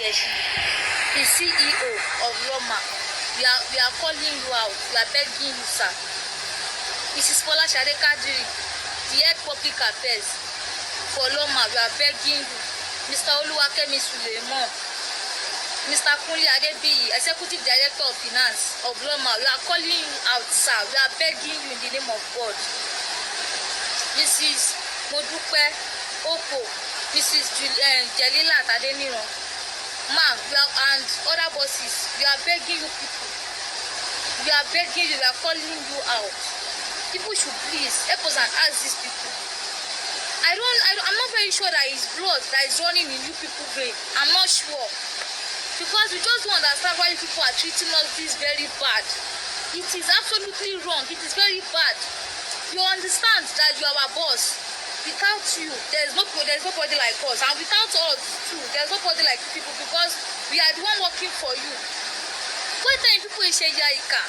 Bayeje, the CEO of Lawma. We are calling you out. We are begging you, sir. Mrs. Fola Kadiri, the head public affairs for Lawma, we are begging you. Mr. Oluwakemi Suleiman, Mr. Kunle Adebiyi, Executive Director of Finance of Lawma, we are calling you out, sir. We are begging you in the name of God. Mrs. Modupe Oko, Mrs. Jelila Tadeniran, ma'am, and other bosses, we are begging you people. We are begging you, we are calling you out. People should please help us and ask these people. I'm not very sure that it's blood that is running in you people brain. I'm not sure. Because we just don't understand why you people are treating us this very bad. It is absolutely wrong. It is very bad. You understand that you are our boss. Without you, there's nobody like us. And without us too, there's nobody like you people, because we are the one working for you. What time people say Yaika?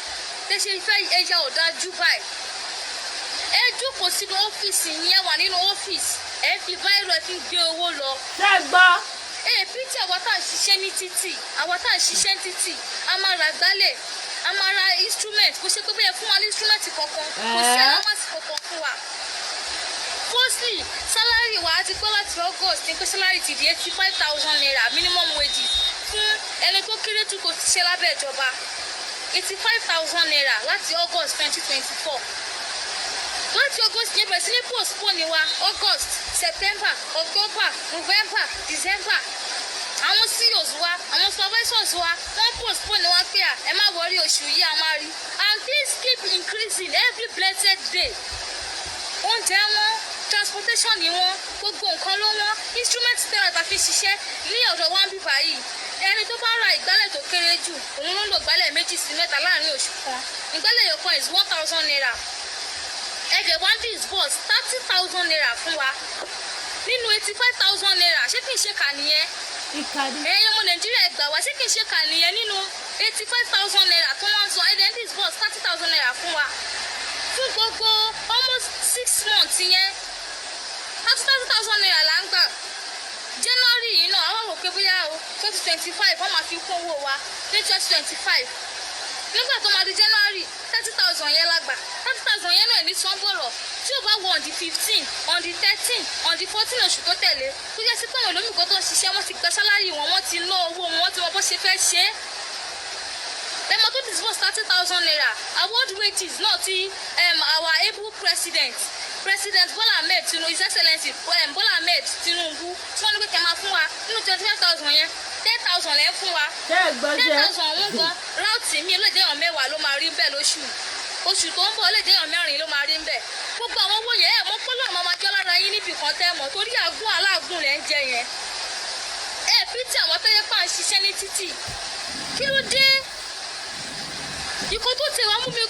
They say Eja Oda Dubai. Jókòó sínú ọ́fíìsì yẹn wà nínú ọ́fíìsì ẹ fi báyìí rẹ fi gbé owó lọ. ṣé gbọ́. Pété àwa tá à ń ṣiṣẹ́ ní títì a máa ra gbálẹ̀ a máa ra instrument kò ṣe pé bẹ́ẹ̀ fún wa ní instrument kankan kò sí allowance kankan fún wa. Firstly, salary wa ti gbọ́ láti August ní pé salary ti di 85,000 naira minimum wages fún ẹni tó kéré jù kò ti ṣe lábẹ́ ìjọba 85,000 naira láti August 2024. Láti August yẹn bẹ̀rẹ̀ sí ní postpone wa August, September, October, November, December. Àwọn CEOs wa, àwọn supervisors wa, wọ́n postpone wa pé ẹ má wọrí oṣù yìí a máa rí. And things keep increasing every blessed day. Oúnjẹ wọn, transportation ni wọn, gbogbo nǹkan ló wọn, instrument tẹ́lẹ̀ ta fi ṣiṣẹ́ ní ọ̀dọ̀ wa ń bí báyìí. Ẹni tó bá ra ìgbálẹ̀ tó kéré jù, òun ló ń lo ìgbálẹ̀ 2 sí 3 láàrin oṣù kan. Ìgbálẹ̀ yọkan is 1,000 naira. Ẹ̀jẹ̀ wá disburse 30,000 naira fún wa nínú 85,000 naira. Ṣé kìí ṣe kà nìyẹn? Ẹ̀yin ọmọ Nàìjíríà gbà wá, ṣé kìí ṣe kà nìyẹn nínú 85,000 naira tó wọ́n sọ ẹ̀jẹ̀ disburse 30,000 naira fún wa fún gbogbo almost 6 months yẹn 30,000 naira là ń gbà. January yìí náà àwọn rò pé bóyá o 2025 wọ́n máa fi kún owó wa ní 2025. Nígbà tó máa di January 30,000 yẹn lágbà 30,000 yẹn náà ní sanbọ̀rọ̀ tí ò bá wọ on the 15, on the 13, on the 14 oṣù tó tẹ̀lé tó yẹ sí pé àwọn olómìnkọ́ tó ń ṣiṣẹ́ wọ́n ti gba sálárì wọn, wọ́n ti ná owó wọn, wọ́n ti mọ bó ṣe fẹ́ ṣe é. Lẹ́mọ̀ tó disburse 30,000 naira award wages náà ti our able President Bola Ahmed Tinubu, His Excellency Bola Ahmed Tinubu tí wọ́n ní pé kẹ́ máa fún wa nínú 25,000 yẹn 10,000 lẹ́ fún wa. 10,000 ọ̀hún gan ráùtì mi lè déyàn 10 ló máa rí bẹ́ẹ̀ oṣù tó ń bọ̀ lè déyàn 4 ló máa rí bẹ́ẹ̀. Gbogbo àwọn owó yẹn mọ́ pọ́lọ́ àwọn máa jọ́ lára yín níbi kan tẹ́ mọ̀ torí àgún aláàgùn lẹ́ ń jẹ yẹn. Pété àwọn tó yẹ pà ń ṣiṣẹ́ ní títì kí ló dé? Ìkó tó ti wá mú mi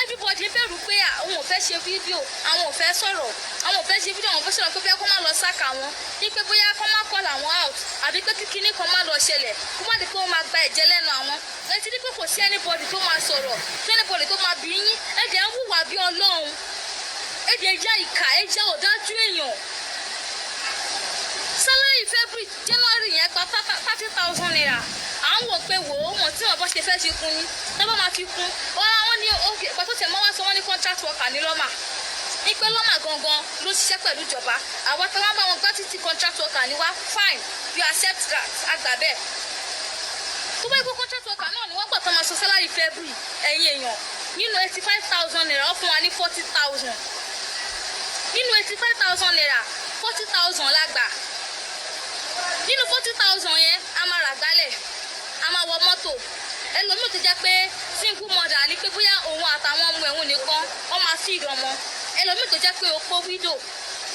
everybody bẹ̀rù pé àwọn ò fẹ́ ṣe fídíò, àwọn ò fẹ́ sọ̀rọ̀, àwọn ò fẹ́ ṣe fídíò, àwọn ò fẹ́ sọ̀rọ̀ pé bóyá kó má lọ sáka wọn, ní pé bóyá kó má call àwọn out àbí pé kíkiní kan má lọ ṣẹlẹ̀ kó má di pé wọ́n máa gba ẹ̀jẹ̀ lẹ́nu àwọn. Ẹ ti rí pé kò sí anybody tó máa sọ̀rọ̀, sí anybody tó máa bí yín, ẹ̀jẹ̀ ń hùwà bí Ọlọ́run, ẹ̀jẹ̀ já ìkà, ẹ̀jẹ̀ ọ̀dájú èèyàn. Salary February January yẹn gba 30,000 naira. À ń wò pé wò ó mọ̀ tí wọ́n bọ́ ṣe fẹ́ ṣe kún ni tó bá máa fi kún wọ́n ní ìgbà tó tẹ̀ mọ́ wá sọ wọ́n ní contract worker ní Lawma ní pé Lawma gangan ló ṣiṣẹ́ pẹ̀lú ìjọba àwọn tó wá bá wọn gbá títí contract worker ní wá fine you accept that àgbà bẹ́ẹ̀. Tó bá gbé contract worker náà ni wọ́n gbà tó máa sọ salary February ẹ̀yìn èèyàn nínú 85,000 naira wọ́n fún wa ní 40,000 nínú 85,000 naira 40,000 lágbà nínú 40,000 yẹn a máa rà gbálẹ̀ a máa wọ mọ́tò. Ẹlòmíì tó jẹ́ pé single mother ní pé bóyá òun àtàwọn ọmọ ẹ̀hún nìkan wọ́n máa feed ọmọ. Ẹlòmíì tó jẹ́ pé opó widow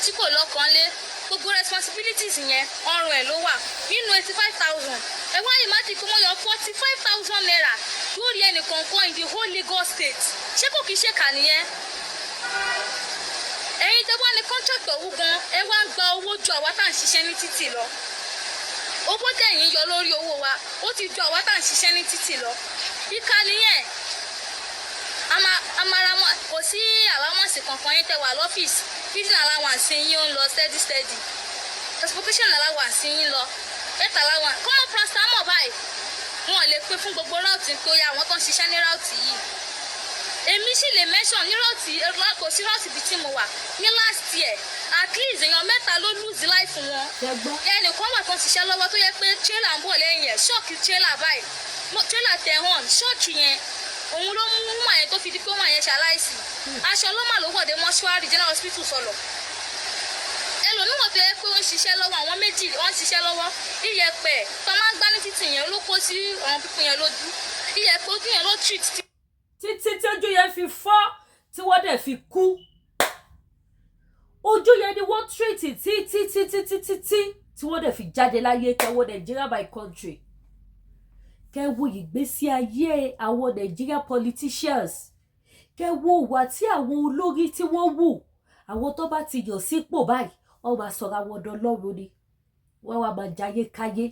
tí kò lọ́kàn lé gbogbo responsibilities yẹn ọrùn ẹ̀ ló wà nínú 85,000. Ẹ wá imagine kí wọ́n yọ 45,000 naira lórí ẹnìkọ̀ọ̀kan in the whole Lagos state. Ṣé kò kìí ṣe kà nìyẹn? Ẹ̀yin tẹ́ wá ní contract ọ̀hún gan ẹ wá ń gba owó ju àwa tá à ń ṣiṣẹ́ ní títì lọ. Owó tẹ̀yìn yọ lórí owó wa ó ti ju àwa tá à ń ṣiṣẹ́ ní títì lọ. Ìkà nìyẹn. Amara kò sí allowance kankan yín tẹ́ wà lọ́fíìsì. Feeding allowance yín ó ń lọ steady. Transportation allowance yín lọ. Health allowance. Common paracetamol pé fún gbogbo route tó yá àwọn tó ń ṣiṣẹ́ ní route yìí èmi sì lè mention ní route kò sí route ibi tí mo wà ní last year at least èèyàn mẹ́ta ló lose life wọn ẹnìkan wà tó ń ṣiṣẹ́ lọ́wọ́ tó yẹ pé trailer ń bọ̀ lẹ́yìn ẹ̀ ṣọ́ọ̀kì trailer báyìí trailer tẹ̀ hàn ṣọ́ọ̀kì yẹn òun ló mú wà yẹn tó fi di pé wà yẹn ṣaláìsì aṣọ lọ́mà ló wọ̀dé mọ́ṣúárì general hospital sọ̀lọ̀ ẹlòmíràn tó yẹ pé ó ń ṣiṣẹ́ lọ́wọ́ àwọn méjì wọ́n ń ṣiṣẹ́ lọ́wọ́ iyẹ̀pẹ̀ tó máa ń gbá ní títì yẹn ló kó sí àwọn pípín yẹn lójú iyẹ̀pẹ̀ ojú yẹn ló treat títí tí ojú yẹn fi fọ́ tí wọ́n dẹ̀ fi kú ojú yẹn ni wọ́n treat títí tí wọ́n dẹ̀ fi jáde láyé kẹwọ́ Nigeria by country kẹwọ́ ìgbésí ayé àwọn Nigeria politicians kẹwọ́ ìwà tí àwọn olórí tí wọ́n wù àwọn tó bá ti yàn sípò báyìí wọ́n máa sọ̀rọ̀ àwọn ọ̀dọ́ lọ́rùn ni wọ́n wá máa jayé káyé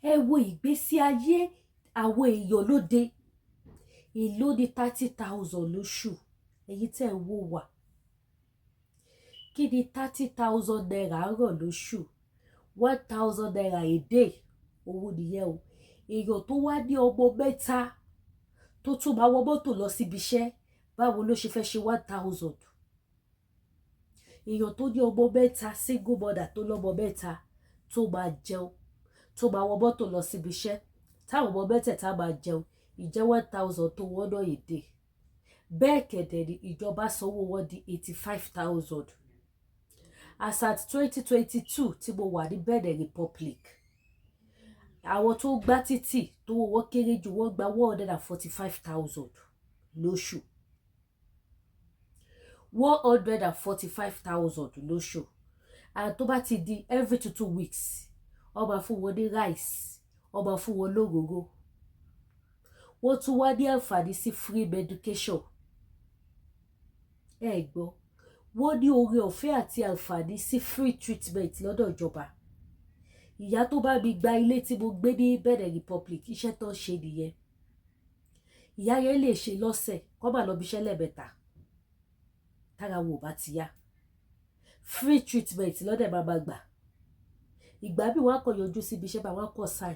ẹ wo ìgbésí ayé àwọn èèyàn lóde èló ní 30,000 lóṣù èyí tẹ́ ń wò wá kí ni 30,000 naira rọ̀ lóṣù 1,000 naira a day owó nìyẹn o èèyàn tó wá ní ọmọ mẹ́ta tó tún máa wọ mọ́tò lọ síbi iṣẹ́ báwo ló ṣe fẹ́ ṣe 1,000 èèyàn tó ní ọmọ mẹ́ta single mother tó lọ́mọ mẹ́ta tó máa jẹun tó máa wọ mọ́tò lọ síbi iṣẹ́ táwọn ọmọ mẹ́tẹ̀ẹ̀ta máa jẹun ìjẹ́ 1,000 tó wọ́n náà èdè bẹ́ẹ̀ kẹ̀dẹ̀ ni ìjọba sanwó wọn di 85,000 as at 2022 tí mo wà ní Benin Republic àwọn tó gbá títì tó wọ́n kéré jù wọ́n gba 145,000 lóṣù 145,000 lóṣù and tó bá ti di every 2 weeks wọ́n máa fún wọn ní rice wọ́n máa fún wọn lóróró wọ́n tún wá ní àǹfààní sí free medication ẹ gbọ́ wọ́n ní oore ọ̀fẹ́ àti àǹfààní sí free treatment lọ́dọ̀ ìjọba ìyá tó bá mi gba ilé tí mo gbé ní Benin Republic iṣẹ́ tó ń ṣe nìyẹn ìyá yẹn lè ṣe lọ́sẹ̀ kó má lọ bí iṣẹ́ lẹ́ẹ̀mẹ́ta tára wo bá ti yá free treatment lọ́dẹ̀ máa gbà ìgbà bí wọ́n á kàn yọjú síbi iṣẹ́ bá wọ́n á kàn sáì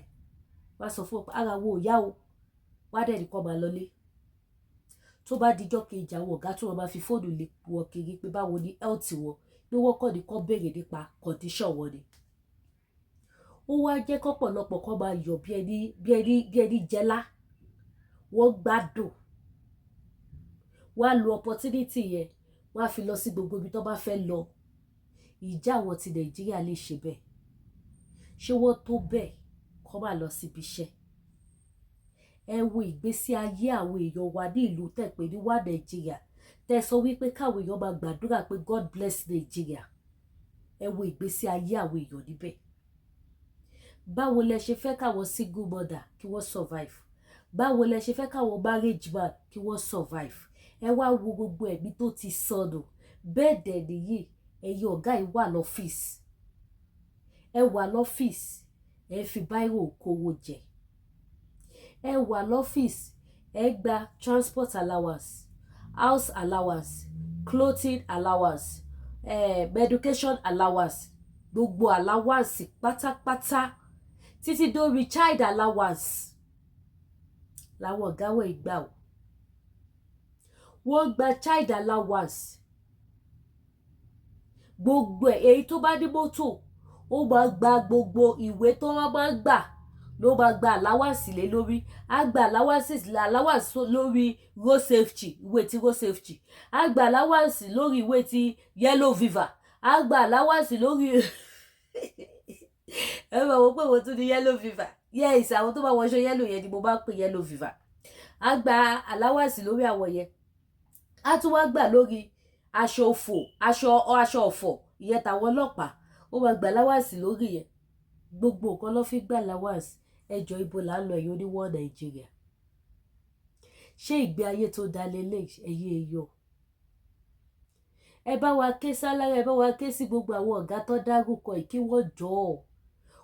wọ́n á sọ fún ara wo ò yá o wá dẹ̀ nìkan máa lọlé tó bá dijọ́ kejì àwọn ọ̀gá tó wọn máa fi fóònù lè wọ kiri pé báwo ni health wọn pé wọ́n kọ́ ni kọ́ béèrè nípa condition wọn ni ó wá jẹ́ kọ́pọ̀lọpọ̀ kọ́ máa yọ̀ bí ẹni jẹ́lá wọ́n gbádùn wọ́n á lo opportunity yẹn wọ́n á fi lọ sí gbogbo ibi tó bá fẹ́ lọ ìjà àwọn ti Nàìjíríà lè ṣe bẹ́ẹ̀ ṣé wọ́n tó bẹ́ẹ̀ kọ́ máa lọ síbi iṣẹ́ ẹ wo ìgbésí ayé àwọn èèyàn wa ní ìlú tẹ̀pẹ́ ní wá Nàìjíríà tẹ́ sọ wípé káwọn èèyàn máa gbàdúrà pé God bless Nàìjíríà ẹ wo ìgbésí ayé àwọn èèyàn níbẹ̀ báwo lẹ ṣe fẹ́ káwọn single mother kí wọ́n survive báwo lẹ ṣe fẹ́ káwọn marriage man kí wọ́n survive ẹ wá wo gbogbo ẹ̀mí tó ti sọnù bẹ́ẹ̀ dẹ̀ nìyí ẹ̀yin ọ̀gá yìí wà lọ́fíìsì ẹ wà lọ́fíìsì ẹ fi báírò kówó jẹ ẹ wà lọ́fíìsì ẹ gba transport allowance house allowance clothing allowance medication allowance gbogbo allowance pátápátá títí dórí child allowance làwọn ọ̀gá wọ̀ ìgbà o wọ́n gba child allowance gbogbo èyí tó bá ní mọ́tò ó máa gba gbogbo ìwé tó wọ́n máa gbà ló máa gba allowance lé lórí á gba allowance lórí road safety ìwé ti road safety á gba allowance lórí ìwé ti yellow fever á gba allowance lórí ẹ máa wọ pé wọ́n tún ní yellow fever yes àwọn tó bá wọṣọ yellow yẹn ni mo bá pè yellow fever á gba allowance lórí àwọn yẹn á tún wá gbà lórí aṣọ ọ̀fọ̀ ìyẹn tàwọn ọlọ́pàá ó máa gbà allowance lórí yẹn gbogbo nǹkan ló fi gbà allowance ẹjọ́ ibo là ń lọ ẹ̀yọ́ oníwọ̀ Nàìjíríà ṣé ìgbé ayé tó dá lélẹ̀ ẹ̀yẹ èèyàn ẹ bá wa ké sálára ẹ bá wa ké sí gbogbo àwọn ọ̀gá tó dárúkọ yìí kí wọ́n jọ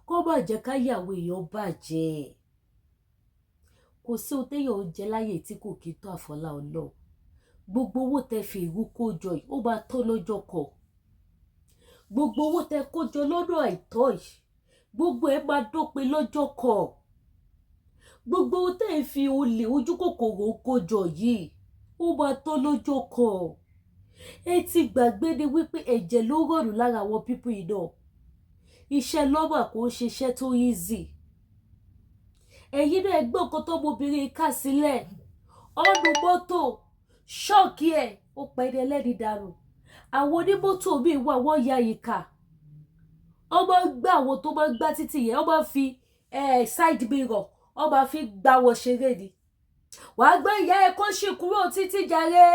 kó má jẹ́ káyé àwọn èèyàn bàjẹ́ kò sí ohun téèyàn ń jẹ láyè tí kò kí tó àfọlá Ọlọ́run gbogbo owó tẹ fi ìrú kó jọ yìí ó máa tó lọ́jọ́ kan gbogbo owó tẹ kó jọ lọ́nà àìtọ́ yìí gbogbo ẹ máa dópin lọ́jọ́ kan gbogbo tẹ́ ẹ fi olè ojú kòkòrò kójọ yìí ó máa tọ́ lọ́jọ́ kan. Ẹ ti gbàgbé ni wípé ẹ̀jẹ̀ ló rọ̀nù lára àwọn pípù iná. Iṣẹ́ lọ́mà kò ń ṣiṣẹ́ tó easy. Ẹ̀yin náà ẹgbẹ́ nǹkan tó ọmọbìnrin kà sílẹ̀ ọ̀nù mọ́tò ṣọ́ọ̀kì ẹ̀ ó pẹ́ ní ẹlẹ́ni dànù. Àwọn onímọ́tò míì wà wọ́n ya ìkà. Wọ́n máa ń gbá àwọn tó máa ń gbá títì yẹn wọ́n máa ń fi side mirror wọ́n máa fi gbá wọn ṣeré ni. Wàá gbé ìyá ẹ kó ṣì kúrò títì jàre,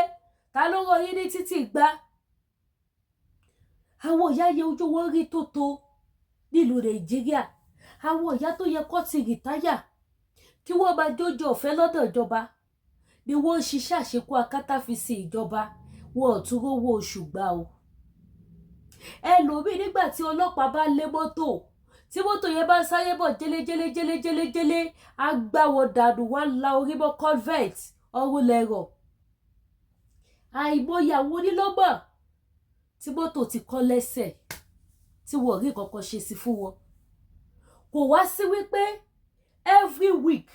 ta ló rọ yín ní títì gbá. Àwọn ìyá yẹn ojú wọn rí tótó nílùú Nàìjíríà. Àwọn ìyá tó yẹ kó ti rìtáyà kí wọ́n máa jójó ọ̀fẹ́ lọ́dọ̀ ìjọba ni wọ́n ń ṣiṣẹ́ àṣekú akátá fi sí ìjọba, wọn ò tún rówó oṣù gbà o. Ẹlòmíì nígbà tí ọlọ́pàá bá lé mọ́tò tí mọ́tò yẹn bá sáré bọ̀ jẹ́lẹ́jẹ́lẹ́jẹ́lẹ́jẹ́lẹ́ á gbá wọn dànù wá la orí mọ́ convert ọrùn lẹ́rọ̀. Àìmọye àwọn onílọ́mà tí mọ́tò ti kán lẹ́sẹ̀ tí wọ́n rí kankan ṣe sí fún wọn. Kò wá sí wípé every week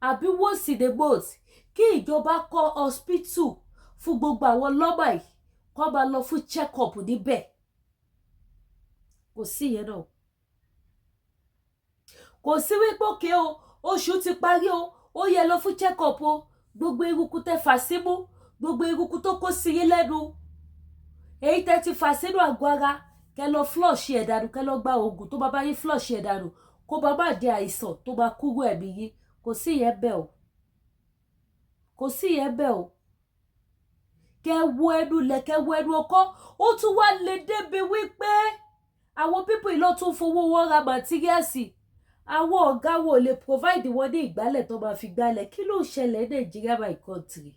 àbí once in a month kí ìjọba kọ́ hospital fún gbogbo àwọn lọ́mà yìí kó máa lọ fún check up níbẹ̀. Kò sí yẹn náà. Kò sí wípé òkè o oṣù ti parí o ó yẹ lọ fún check up o, gbogbo eruku tẹ́ fà símú, gbogbo eruku tó kó sí yín lẹ́nu, èyí tẹ́ ti fà sínú àgọ́ ara kẹ́ lọ flush ẹ̀ dànù, kẹ́ lọ gba oògùn tó bá bá yín flush ẹ̀ dànù kó bá má di àìsàn tó bá kúrò ẹ̀mí yín. Kò sí yẹn bẹ́ẹ̀ o. Kò sí yẹn bẹ́ẹ̀ o. Kẹ́ wo ẹnu lẹ̀ kẹ́ wo ẹnu ọkọ́ ó tún wá lè débi wípé àwọn pípù ìlọ tún fowó wọn ra màtíríàsì. Àwọn ọ̀gá wo lè provide wọn ní ìgbálẹ̀ tó máa fi gbálẹ̀. Kí ló ṣẹlẹ̀ ní Nàìjíríà my country?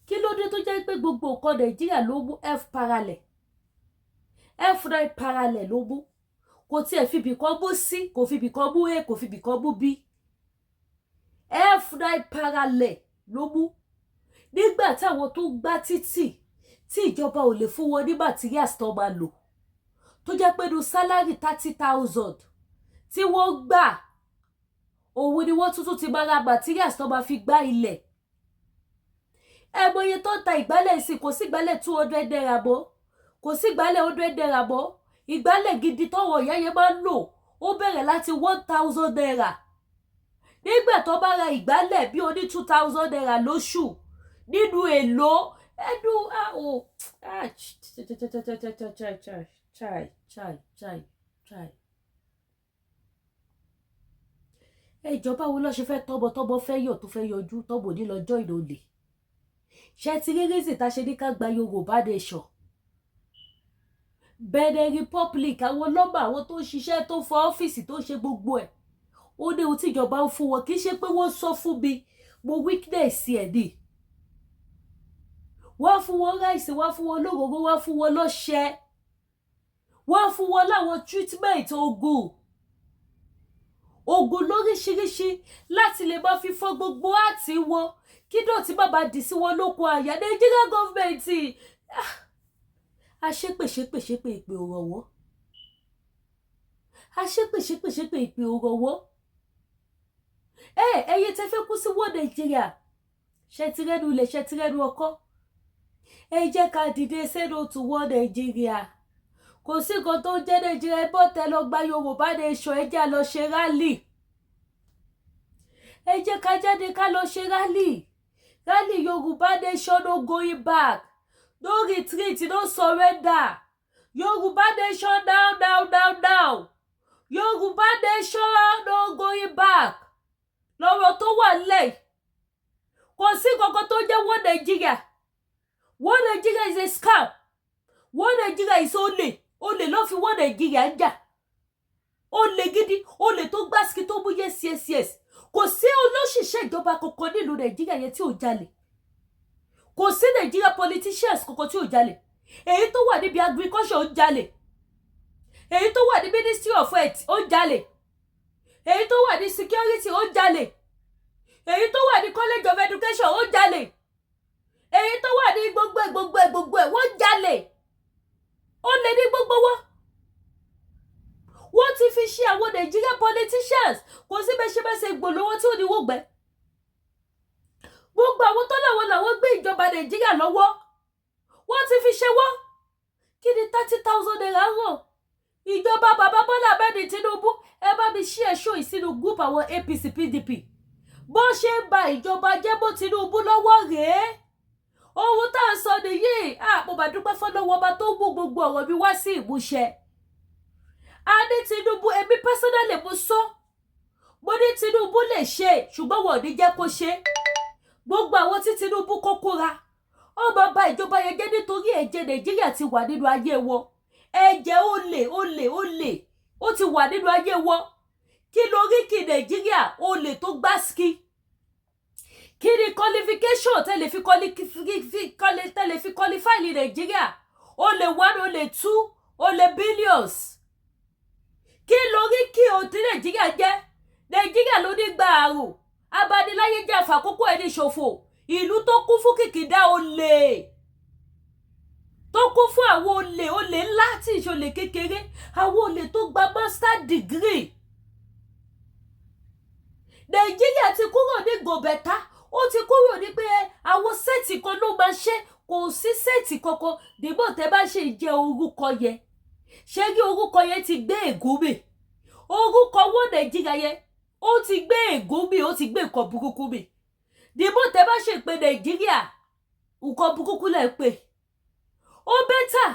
Kí ló dé tó jẹ́ pé gbogbo nǹkan Nàìjíríà ló mú f parallel f9 parallel ló mú? Kò tiẹ̀ fi ibìkan mú c, kò fi ibìkan mú a, kò fi ibìkan mú b. f9 parallel ló mú. Nígbà táwọn tó gbá títì tí ìjọba ò lè fún wọn ní materials tó máa lò tó jẹ́ pé nu salary 30,000 tí wọ́n gbà òun ni wọ́n tuntun ti máa ra materials tó máa fi gbá ilẹ̀. Ẹmọye tó ń ta ìgbálẹ̀ sí kò sí ìgbálẹ̀ 200 naira mọ́, kò sí ìgbálẹ̀ 100 naira mọ́. Ìgbálẹ̀ gidi tọ́wọ́ ìyá yẹn máa ń lò ó bẹ̀rẹ̀ láti 1,000 naira. Nígbà tó bá ra ìgbálẹ̀ bí oní 2,000 naira lóṣù nínú èlò ẹnu chai. Ìjọba wo ló ṣe fẹ́ tọ́bọ̀ fẹ́ yọ̀ tó fẹ́ yọjú tọ́bọ̀ ní lọ́jọ́ ìlòlè. Ṣé ti rí reason tá ṣe ní ká gba Yorùbá nation? Benin Republic àwọn lọ́mà àwọn tó ń ṣiṣẹ́ tó fọ ọ́fíìsì tó ń ṣe gbogbo ẹ̀ ó ní ohun tíjọba ń fún wọn kì í ṣe pé wọ́n sọ fún mi mo weakness ẹ̀ ni. Wọ́n fún wọn ráìsì, wọ́n fún wọn lóróró, wọ́n fún wọn lọ́ṣẹ, wọ́n fún wọn láwọn treatment oògùn lóríṣiríṣi láti lè máa fi fọ gbogbo àti wọn kí dọ̀tí bàbá dì sí wọn lóko àyà. Nàìjíríà gọ́ọ̀mẹ̀ntì aṣépèṣépèṣépè ìpè òrọ̀wọ́, aṣépèṣépèṣépè ìpè òrọ̀wọ́. Ẹyẹ tẹ fẹ́ kú sí wọ́n Nàìjíríà ṣe ti rẹ́nu ilẹ̀ ṣe ti rẹ́nu ọkọ́. Ẹ jẹ́ ká dìde sẹ́nu tó wọ́n Nàìjíríà. Kò sí nǹkan tó ń jẹ́ Nàìjíríà ẹ bọ́ tẹ lọ gba Yorùbá nation ẹ jẹ́ lọ ṣe rálì. Ẹ jẹ́ ká jáde ká lọ ṣe rálì. Rálì Yorùbá nation no going back, no retreat, no surrender. Yorùbá nation now. Yorùbá nation no going back. Lọ́rọ̀ tó wà nílẹ̀ kò sí nǹkan tó jẹ́ wọ́n Nàìjíríà. Wọ́n Nàìjíríà is a scam. Wọ́n Nàìjíríà is olè ló fi wọ́n Nàìjíríà ń jà. Olè gidi, olè tó gbásíkí tó mú yes. Kò sí olóṣìṣẹ́ ìjọba kankan nílùú Nàìjíríà yẹn tí ò jalè. Kò sí Nàìjíríà politicians kankan tí ò jalè. Èyí tó wà níbi agriculture ó jalè. Èyí tó wà ní Ministry of Health ó jalè. Èyí tó wà ní security ó jalè. Èyí tó wà ní College of Education ó jalè. Èyí tó wà ní gbogbo ẹ̀ wọ́n jalè. Ó lè ní gbogbo wọn. wọ́n ti fi ṣe àwọn Nigerian politicians kò sí bẹ́ẹ̀ ṣe bẹ́ẹ̀ ṣe gbòlówó tí ò ní wògbẹ́. Gbogbo àwọn tó làwọn gbé ìjọba Nàìjíríà lọ́wọ́ wọ́n ti fi ṣe wọ́n. Kí ni 30,000 naira ràn? Ìjọba bàbá Bọ́lá Ahmed Tinubu ẹ bá mi ṣí ẹ̀ṣọ́ ìsínú group àwọn APC PDP. Bó ṣe ń ba ìjọba jẹ́ mọ́ Tinubu lọ́wọ́ rèé. Ohun tá à ń sọ nìyí. Mo bá dúpẹ́ fọ́lọ́wọ́ ọba tó mú gbogbo ọ̀rọ̀ mi wá sí ìmúṣẹ. A ní Tinubu èmi personally mo sọ. Mo ní Tinubu lè ṣe ṣùgbọ́n wọn ò ní jẹ́ kó ṣe. Gbogbo àwọn tí Tinubu kó kóra. Ó máa ba ìjọba yẹn jẹ́ nítorí ẹ̀jẹ̀ Nàìjíríà ti wà nínú ayé wọn. Ẹ̀jẹ̀ olè ó ti wà nínú ayé wọn. Kí lórí kí Nàìjíríà olè tó gbá ski? Kí ni qualification tẹ́lẹ̀ fi qualify ní Nàìjíríà? Olè 1, olè 2, olè billions. Kí lórí kí òtí Nàìjíríà jẹ́? Nàìjíríà ló ní gba àrùn. Abaniláyé jẹ́ àfàkókò ẹni ṣòfò. Ìlú tó kún fún kìkìdá olè. Tó kún fún àwọn olè ńlá tí ìṣòlè kékeré. Àwọn olè tó gba master degree. Nàìjíríà ti kúrò ní gòbẹ̀tá. Ó ti kúrò ní pé àwọn sẹ́ẹ̀tì kan ló máa ṣe. Kò sí sẹ́ẹ̀tì kankan. Dìbò tẹ́ bá ṣe jẹ́ orúkọ yẹn. Ṣé kí orúkọ yẹn ti gbé ègún mi? Orúkọ wọ́n Nàìjíríà yẹn. Ó ti gbé ègún mi. Ó ti gbé nǹkan burúkú mi. Dìbò tẹ́ bá ṣe pé Nàìjíríà. Nǹkan burúkú lẹ̀ pé. Ó bẹ́tà.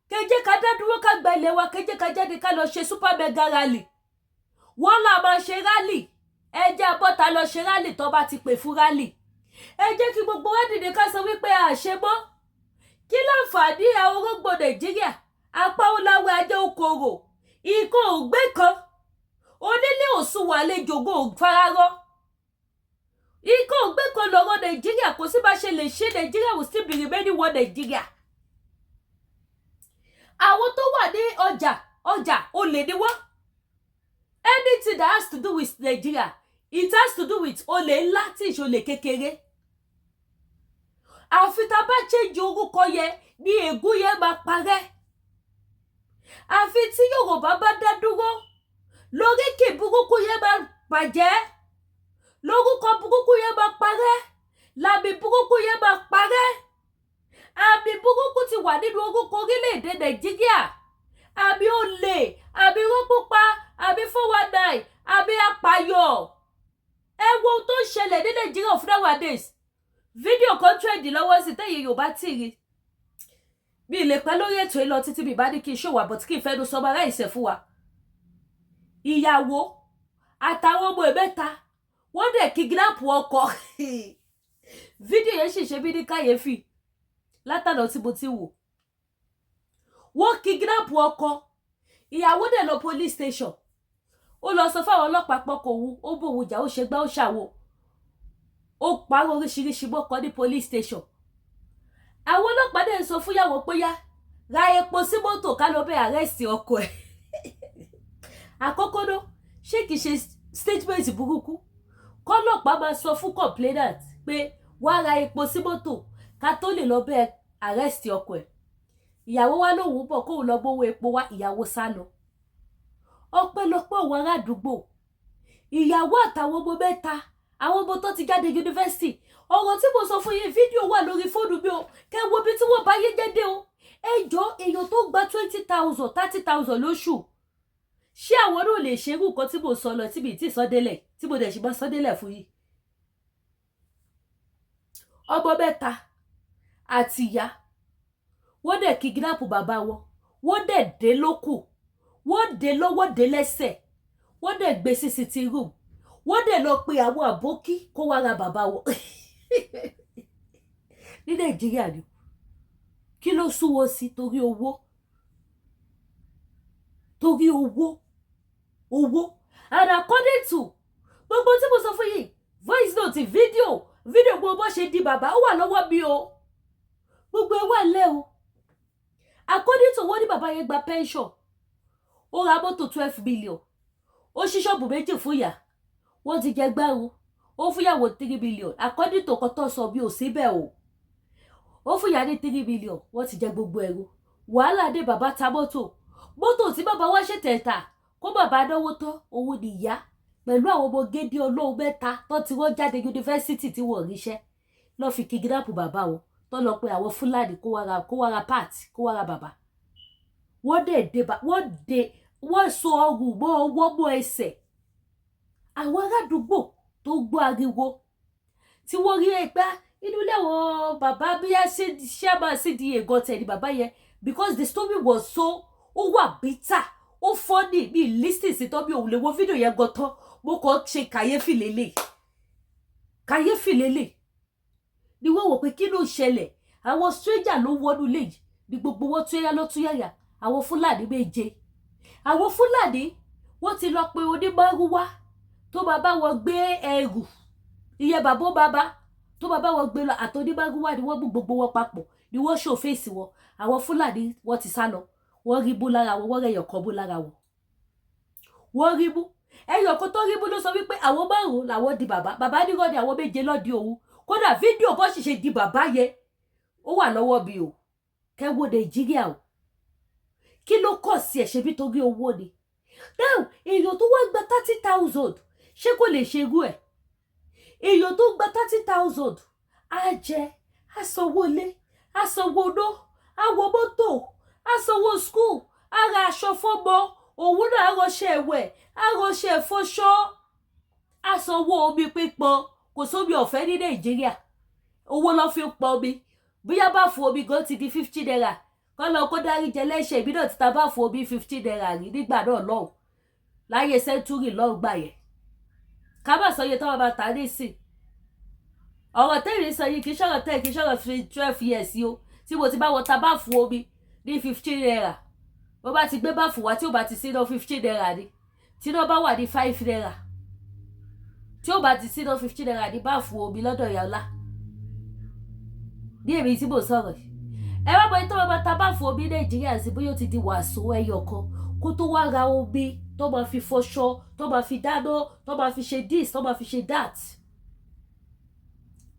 Kẹjẹ́ ká dá dúró ká gba ilẹ̀ wa. Kẹjẹ́ ká jáde ká lọ ṣe super mega rally. Wọ́n là máa ṣe rally. Ẹ jẹ́ abọ́ta lọ ṣe rally tó bá ti pè fún rally. Ẹ jẹ́ kí gbogbo wa dìde ká sọ wípé a ṣe mọ́. Kí láǹfààní àwọn orógbó Nàìjíríà? Apá oláwẹ̀ ajé okòrò. Ikọ̀ ògbé kan. Onílé òsùn wà lẹ́jọ̀gbọ́ òfararọ́. Ikọ̀ ògbé kan lọ́rọ̀ Nàìjíríà kò sí bá ṣe lè ṣe Nàìjíríà will still be remaining one Nàìjíríà. Àwọn tó wà ní ọjà olè ni wọ́n. Anything that has to do with Nigeria, it has to do with olè ńlá tí ìṣòlè kékeré. Àfi tá bá change orúkọ yẹn ní ègún yẹn máa parẹ́. Àfi tí Yorùbá bá dá dúró lóríkì burúkú yẹn máa bàjẹ́. Lórúkọ burúkú yẹn máa parẹ́. Lámì burúkú yẹn máa parẹ́. Àmì burúkú ti wà nínú orúkọ orílẹ̀-èdè Nàìjíríà. Àmì olè, àmì rọ́púpa, àmì 419, àmì apàyọ̀. Ẹ wo ohun tó ń ṣẹlẹ̀ ní Nàìjíríà of nowadays. Fídíò kan trend lọ́wọ́ sí tẹ́yìn Yorùbá tì rí. Bí ilé pẹ́ lórí ètò ìlọ títí bí bá ní kí n ṣòwò but kí n fẹ́nu sọmọrá ìṣẹ̀ fún wa. Ìyàwó àtàwọn ọmọ mẹ́ta wọ́n dẹ̀ kidnap ọkọ. Fídíò yẹn sì ṣe bí ní kàyéfì látànà tí mo ti wò. Wọ́n kidnap ọkọ. Ìyàwó dẹ̀ lọ police station. Ó lọ sọ fáwọn ọlọ́pàá pọ́kọ òun, ó bò òun jà, ó ṣe gbá, ó ṣàwò. Ó pààrọ̀ oríṣiríṣi mọ́kọ ní police station. Àwọn ọlọ́pàá dẹ̀ sọ fún ìyàwó pé yá ra epo sí mọ́tò ká lọ bẹ́ arrest ọkọ ẹ̀. Àkọ́kọ́ náà ṣé kìí ṣe statement burúkú kọ́lọ́pàá máa sọ fún complainant pé wá ra epo sí mọ́tò ká tó lè lọ bẹ́ arrest ọkọ ẹ̀. Ìyàwó wa lòun bọ̀ kóun lọ gbówó epo wá, ìyàwó sá lọ. Ọpẹ́lọpẹ́ òun ará àdúgbò. Ìyàwó àtàwọn ọmọ mẹ́ta, àwọn ọmọ tó ti jáde yunifásitì. Ọ̀rọ̀ tí mo sọ fún yín fídíò wà lórí fóònù mi o. Kẹ́ wo bí tí wọ́n bá yé jẹ́dé o. Ẹjọ́ èèyàn tó gba 20,000, 30,000 lóṣù. Ṣé àwọn náà lè ṣerú nǹkan tí mo sọ lọ tí mi ti sọ délẹ̀ tí mo dẹ̀ ṣì máa sọ délẹ̀ fún yín? Ọmọ mẹ́ta àti ìyá wọ́n dẹ̀ kidnap bàbá wọn. Wọ́n dẹ̀ dé lókù. Wọ́n dé lọ́wọ́ dé lẹ́sẹ̀. Wọ́n dẹ̀ gbé sí sitting room. Wọ́n dẹ̀ lọ pe àwọn àbókí kó wá ra bàbá wọn. Ní Nàìjíríà ni. Kí ló súwọ́ sí torí owó? Torí owó. And according to gbogbo tí mo sọ fún yín, voice note, video gbogbo bó ṣe di bàbá ó wà lọ́wọ́ mi o. Gbogbo ẹ wà lẹ́ o. According to wọ́n ní bàbá yẹn gba pension. Ó ra mọ́tò 12 million. Ó ṣí ṣọ́ọ̀bù méjì fún ìyá. Wọ́n ti jẹ gbárùn. Ó fún ìyàwó 3 million. According to kọ́tọ́ sọ bí ò síbẹ̀ o. Ó fún ìyá ní 3 million. Wọ́n ti jẹ gbogbo ẹrù. Wàhálà dé bàbá ta mọ́tò. Mọ́tò tí bàbá wá ṣe tẹ̀ta. kó bàbá náwó tán òun nìyá pẹ̀lú àwọn ọmọ gédé olóhùn mẹ́ta tó ti wọ́n jáde yunifásitì tí wọ́n ríṣẹ́ lọ́ fi kidnap bàbá wọn tó lọ pé àwọn fúlàní kó wá ra part kó wá ra bàbá wọ́n so ọrùn mọ́ ọwọ́ mọ́ ẹsẹ̀ àwọn aládùúgbò tó gbọ́ ariwo tí wọ́n rí ẹgbẹ́ inú ilé àwọn bàbá bíyá ṣáàbà sídìí ègàn tẹ̀ ní bàbá yẹn because the story was so ó wà bitter ó funny bí listing sí tọ́ bí òun lè wo fídíò yẹn gan tán mo kàn ṣe kàyéfì lélẹ̀ ni wọ́n wò pé kí ló ṣẹlẹ̀ àwọn stranger ló wọnú ilé yìí ní gbogbo wọn tún yá lọ́tún yáyà àwọn fúlàní méje àwọn fúlàní wọ́n ti lọ pé onímọ̀rúwá tó máa bá wọn gbé ẹrù iye bàbá tó máa bá wọn gbé lọ àti onímọ̀rúwá ni wọ́n mú gbogbo wọn papọ̀ ni wọ́n ṣòfèsì wọn àwọn fúlàní wọ́n ti sá lọ wọ́n rí bú lára wọn wọ́n rẹ̀ yọ̀kan bú lára wọn wọ́n rí bú ẹyọ̀kan tó rí bú ló sọ wípé àwọn márùn-ún làwọn di bàbá nírọ̀ ni àwọn méje lọ́ọ̀dì òun kódà fídíò bó sì ṣe di bàbá yẹn ó wà lọ́wọ́ mi o kẹ́wọ́ nàìjíríà o kí ló kọ̀ sí ẹ̀ ṣe bí torí owó ni now èèyàn tó wá gba 30,000 ṣé kò lè ṣe irú ẹ̀ èèyàn tó gba 30,000 á jẹ á sanwó ilé á sanwó ná á wọ mọ́tò á sanwó school á ra aṣọ fọ́mọ òun náà á rọṣẹ́ ẹ̀wẹ̀ á rọṣẹ́ ẹ̀fọ́ṣọ́ á sanwó omi pípọn kò sómi ọ̀fẹ́ ní nàìjíríà owó ló fi ń pọn omi bóyá bá fún omi gan ti di 50 naira kọ́ lọ kó dárí jẹ lẹ́sẹ̀ ìbí náà ti ta bá fún omi 15 naira rí nígbà náà lọ́hùn láyé sẹ́ńtúrì lọ́hùn gbà yẹn ká má sọ iye táwọn bá ta ní sí ọ̀rọ̀ tẹ́lẹ̀ sọ yìí kì í ṣọ̀rọ̀ 10 kì í ṣọ̀rọ̀ 12 years o tí mo ti bá wọn ta bá fún omi ní 15 naira bó bá ti gbé bá fún wa tí ó bá ti sí náà 15 naira ni tí náà bá wà ní 5 naira tí ó bá ti sí náà 15 naira ní bá fún omi lọ́dọ̀ ìyá ọlá ní èmi tí mo sọ̀rọ̀ yìí ẹ wá bọ́ tó bá ta bá fún omi nàìjíríà sí bóyá ó ti di wàásù ẹyọ kan kó tó wá ra omi tó máa fi fọṣọ tó máa fi dáná tó máa fi ṣe this tó máa fi ṣe that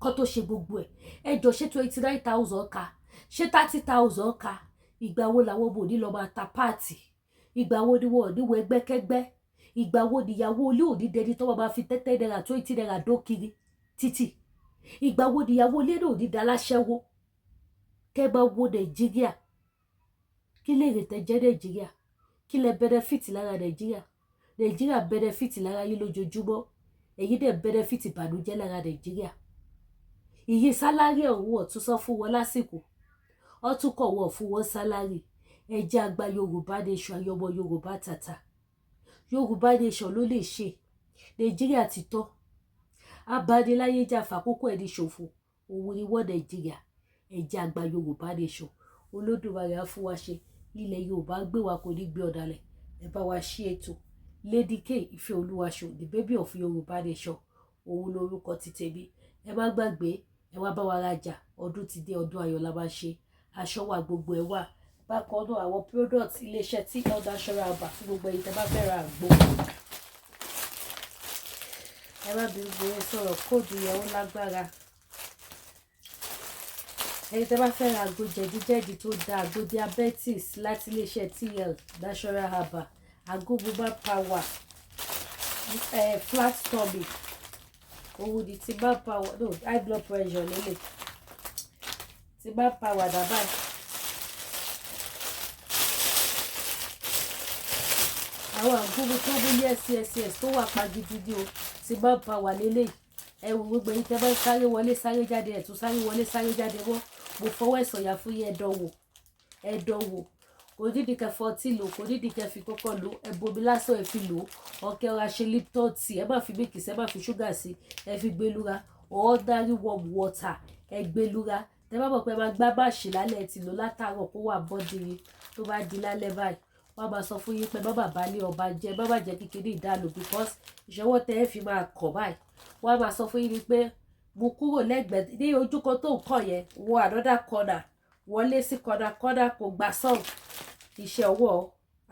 kó tó ṣe gbogbo ẹ̀ ẹjọ́ ṣé 29,000 ká ṣé 30,000 ká ìgbà wo làwọn ọmọ òní lọ máa ta páàtì ìgbà wo ni wọn ò ní wọ ẹgbẹ́kẹ́gbẹ́ ìgbà wo níyàwó ilé òní dẹni tó máa fi 30 naira 20 naira dókiri títì ìgbà wo níyàwó ilé náà ò ní dá láṣẹ́wó kẹ́ bá wo nàìjíríà kí lè rètè jẹ́ nàìjíríà kí lè benefit lára nàìjíríà benefit lára yín lójoojúmọ́ èyí dẹ̀ benefit ìbànújẹ́ lára nàìjíríà iye sálárì ọ̀hún ọ̀tún sọ fún wọn lásìkò ọ̀tún kọ̀ wọ́n fún wọn sálárì ẹjẹ́ àgbà yorùbá nation ayọmọ yorùbá tàtà yorùbá nation ló lè ṣe nàìjíríà ti tọ́ abániláyé jà fàkókò ẹni ṣòfò òun ni wọ́n nàìjíríà ẹjẹ́ àgbà yorùbá nation olódùmarè á fún wa ṣe ilẹ̀ yorùbá gbé wa kò ní gbé ọ̀dàlẹ̀ ẹ bá wa ṣí ètò Lady K ìfẹ́ olúwaṣọ the baby of yorùbá nation òun lórúkọ ti tèmi ẹ má gbàgbé ẹ wá bá wa rajà ọdún ti dé ọdún ayọ̀ la máa ṣe aṣọ wa gbogbo ẹ wà bákan náà àwọn product iléeṣẹ́ tí ọ̀dà aṣọra àbà fún gbogbo ẹ̀yin tẹ́ bá fẹ́ ra àgbo ẹ má bí gbogbo ẹ sọ̀rọ̀ kóòdù yẹn ó lágbára ẹ̀yin tẹ́ bá fẹ́ ra àgbo jẹ̀díjẹ̀dí tó dáa àgbo diabetes láti iléeṣẹ́ TL natural herbal àgbo bùbá power flat tummy òun ni ti bá power no high blood pressure lélẹ̀ ti bá power dàbà àwọn àgbo tó bú yes tó wà pa gidigidi o ti bá power lélẹ̀ ẹ wo gbogbo ẹ̀yin tẹ́ bá sáré wọlé sáré jáde ẹ̀ tún sáré wọlé sáré jáde wọ́n mo fọwọ́ ẹ̀sọ̀yà fún yín ẹ̀dọ̀wò kò dídì kẹfọ tí lò kò dídì kẹfì kọ́kọ́ lò ẹ bomi lásán ẹ fi lò ọ̀kẹ́ ọ̀rá ṣe lipton tea ẹ má fi mílìkì sí ẹ má fi ṣúgà sí ẹ fi gbẹlura ordinary warm water ẹ gbẹlura tẹ bá mọ̀ pé ẹ máa gbá báàṣì lálẹ́ ẹ ti lò látàárọ̀ kó wà bọ́dìrì tó bá di lálẹ́ báyìí wọ́n máa sọ fún yín pé bábà bá ní ọba jẹ bábà jẹ kékeré ìdálò because ìṣọwọ́ tẹ ẹ fi máa kọ̀ báyìí wọ́n máa sọ fún yín pé mo kúrò lẹ́gbẹ̀ẹ́ ní ojú kan tó ń kọ̀ yẹn wọ another corner wọlé sí corner kò gbà sọ́ọ̀ iṣẹ́ ọwọ́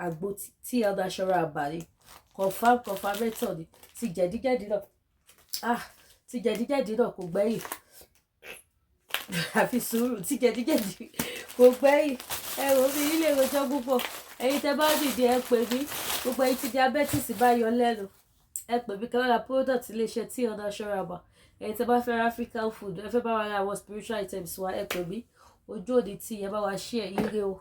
àgbo TL natural herbal ni confam method ti jẹ̀díjẹ̀dí náà kò gbẹ́yìn àfi sùúrù ti jẹ̀díjẹ̀dí kò gbẹ́yìn ẹ̀rọ mi nílé ìròjọ́ púpọ̀ ẹ̀yin tẹ́ bá dìde ẹ pè mí, gbogbo ẹ̀yin tí diabetes bá yọ lẹ́nu ẹ pè mí kẹ́wàá ra product iléeṣẹ́ tí ọ̀nà ṣọ́ràbà. Ẹ̀yin tẹ́ bá fẹ́ ra African food ẹ fẹ́ bá wa ra àwọn spiritual items wa ẹ pè mí, ojú òde tí ẹ bá wa share ire o.